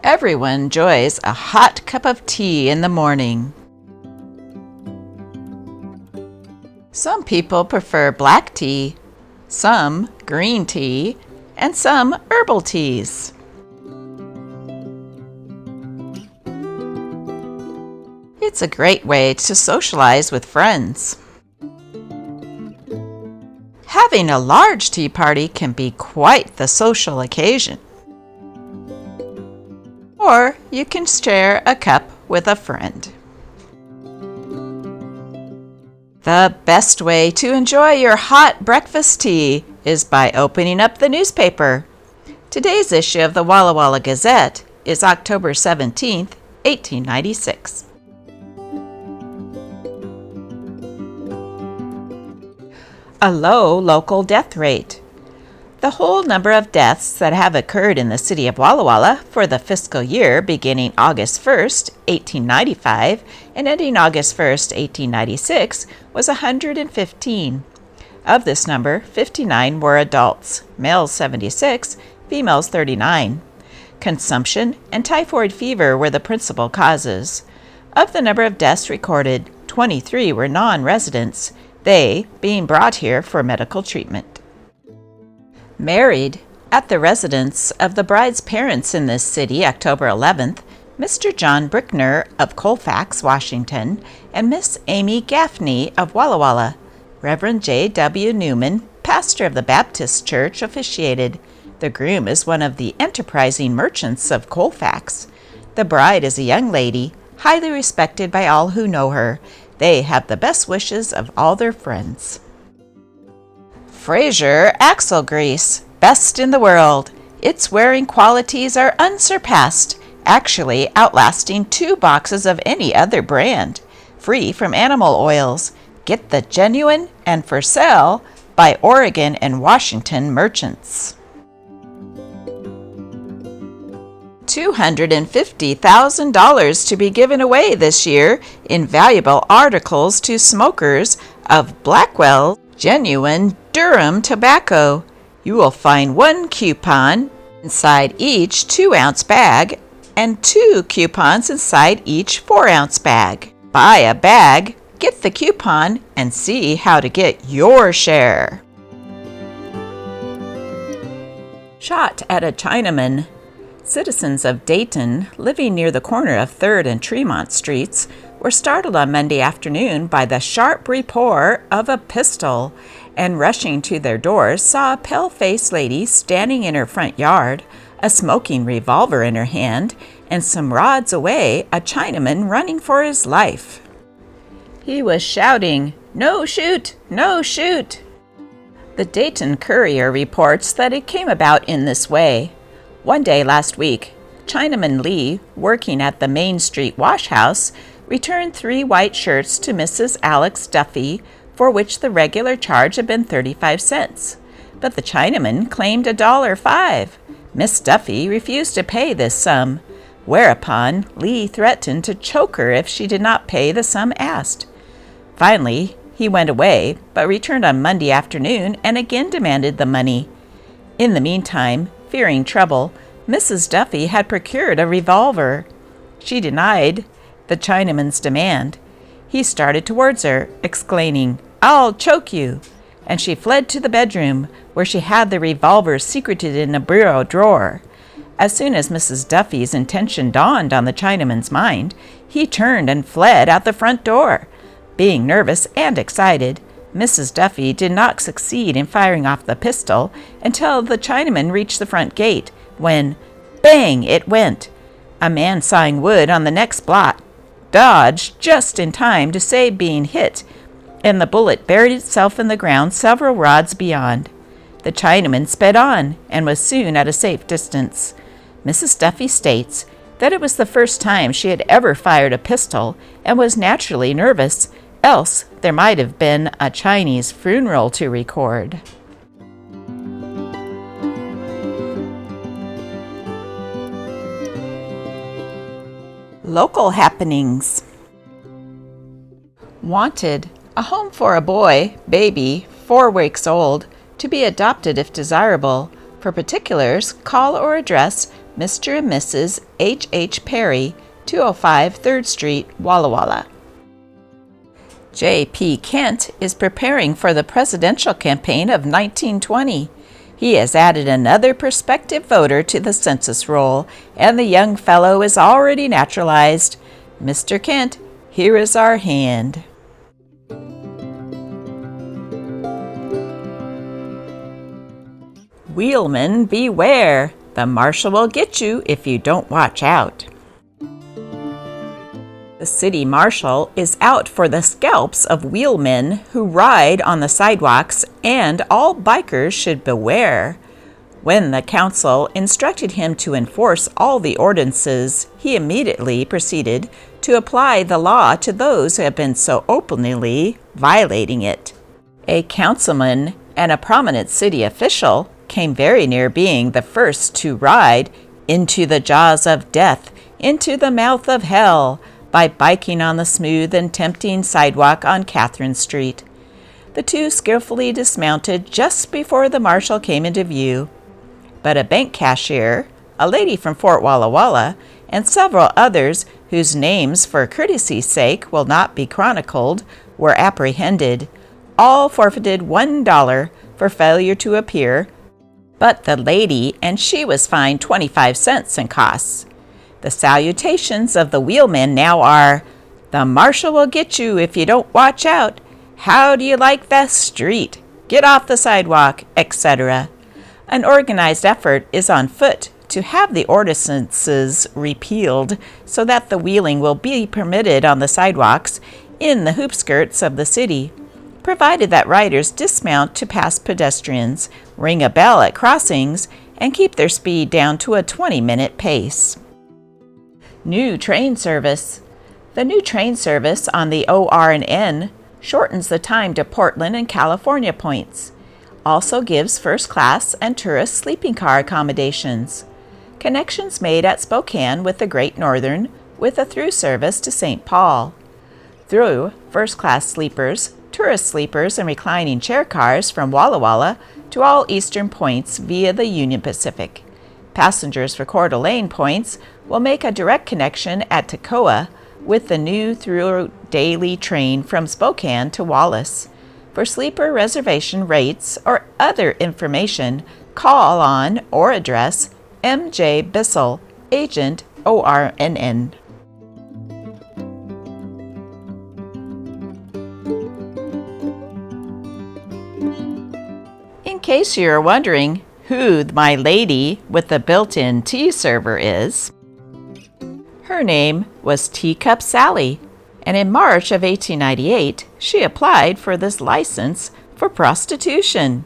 Everyone enjoys a hot cup of tea in the morning. Some people prefer black tea, some green tea, and some herbal teas. It's a great way to socialize with friends. Having a large tea party can be quite the social occasion. Or you can share a cup with a friend. The best way to enjoy your hot breakfast tea is by opening up the newspaper. Today's issue of the Walla Walla Gazette is October 17th, 1896. A low local death rate. The whole number of deaths that have occurred in the city of Walla Walla for the fiscal year beginning August 1st, 1895 and ending August 1st, 1896 was 115. Of this number, 59 were adults, males 76, females 39. Consumption and typhoid fever were the principal causes. Of the number of deaths recorded, 23 were non-residents, they being brought here for medical treatment. Married at the residence of the bride's parents in this city, October 11th, Mr. John Brickner of Colfax, Washington, and Miss Amy Gaffney of Walla Walla. Reverend J. W. Newman, pastor of the Baptist Church, officiated. The groom is one of the enterprising merchants of Colfax. The bride is a young lady, highly respected by all who know her. They have the best wishes of all their friends. Fraser axle grease, best in the world. Its wearing qualities are unsurpassed, actually outlasting 2 boxes of any other brand. Free from animal oils. Get the genuine and for sale by Oregon and Washington merchants. $250,000 to be given away this year in valuable articles to smokers of Blackwell genuine Durham tobacco. You will find 1 coupon inside each 2-ounce bag and 2 coupons inside each 4-ounce bag. Buy a bag, get the coupon, and see how to get your share. Shot at a Chinaman. Citizens of Dayton, living near the corner of 3rd and Tremont Streets, were startled on Monday afternoon by the sharp report of a pistol, and rushing to their doors saw a pale-faced lady standing in her front yard, a smoking revolver in her hand, and some rods away a Chinaman running for his life. He was shouting, "No shoot! No shoot!" The Dayton Courier reports that it came about in this way. One day last week, Chinaman Lee, working at the Main Street wash house, returned 3 white shirts to Mrs. Alex Duffy, for which the regular charge had been 35 cents. But the Chinaman claimed $1.05. Miss Duffy refused to pay this sum, whereupon Lee threatened to choke her if she did not pay the sum asked. Finally, he went away, but returned on Monday afternoon and again demanded the money. In the meantime, fearing trouble, Mrs. Duffy had procured a revolver. She denied the Chinaman's demand. He started towards her, exclaiming, "I'll choke you," and she fled to the bedroom, where she had the revolver secreted in a bureau drawer. As soon as Mrs. Duffy's intention dawned on the Chinaman's mind, he turned and fled out the front door. Being nervous and excited, Mrs. Duffy did not succeed in firing off the pistol until the Chinaman reached the front gate, when, bang, it went. A man sawing wood on the next block dodged just in time to save being hit, and the bullet buried itself in the ground several rods beyond. The Chinaman sped on and was soon at a safe distance. Mrs. Duffy states that it was the first time she had ever fired a pistol and was naturally nervous, else there might have been a Chinese funeral to record. Local happenings. Wanted, a home for a boy, baby, 4 weeks old, to be adopted if desirable. For particulars, call or address Mr. and Mrs. H. H. Perry, 205 3rd Street, Walla Walla. J. P. Kent is preparing for the presidential campaign of 1920. He has added another prospective voter to the census roll, and the young fellow is already naturalized. Mr. Kent, here is our hand. Wheelman, beware! The marshal will get you if you don't watch out. The city marshal is out for the scalps of wheelmen who ride on the sidewalks, and all bikers should beware. When the council instructed him to enforce all the ordinances, he immediately proceeded to apply the law to those who have been so openly violating it. A councilman and a prominent city official came very near being the first to ride into the jaws of death, into the mouth of hell, by biking on the smooth and tempting sidewalk on Catherine Street. The two skillfully dismounted just before the marshal came into view. But a bank cashier, a lady from Fort Walla Walla, and several others whose names for courtesy's sake will not be chronicled, were apprehended. All forfeited $1 for failure to appear, but the lady and she was fined 25 cents in costs. The salutations of the wheelmen now are, "The marshal will get you if you don't watch out," "How do you like that street?" "Get off the sidewalk," etc. An organized effort is on foot to have the ordinances repealed so that the wheeling will be permitted on the sidewalks in the hoop skirts of the city, provided that riders dismount to pass pedestrians, ring a bell at crossings, and keep their speed down to a 20-minute pace. New train service. The new train service on the OR&N shortens the time to Portland and California points. Also gives first class and tourist sleeping car accommodations. Connections made at Spokane with the Great Northern with a through service to St. Paul. Through first class sleepers, tourist sleepers, and reclining chair cars from Walla Walla to all eastern points via the Union Pacific. Passengers for Coeur d'Alene points will make a direct connection at Toccoa with the new through daily train from Spokane to Wallace. For sleeper reservation rates or other information, call on or address M.J. Bissell, Agent ORNN. In case you're wondering who my lady with the built-in tea server is, her name was Teacup Sally, and in March of 1898, she applied for this license for prostitution.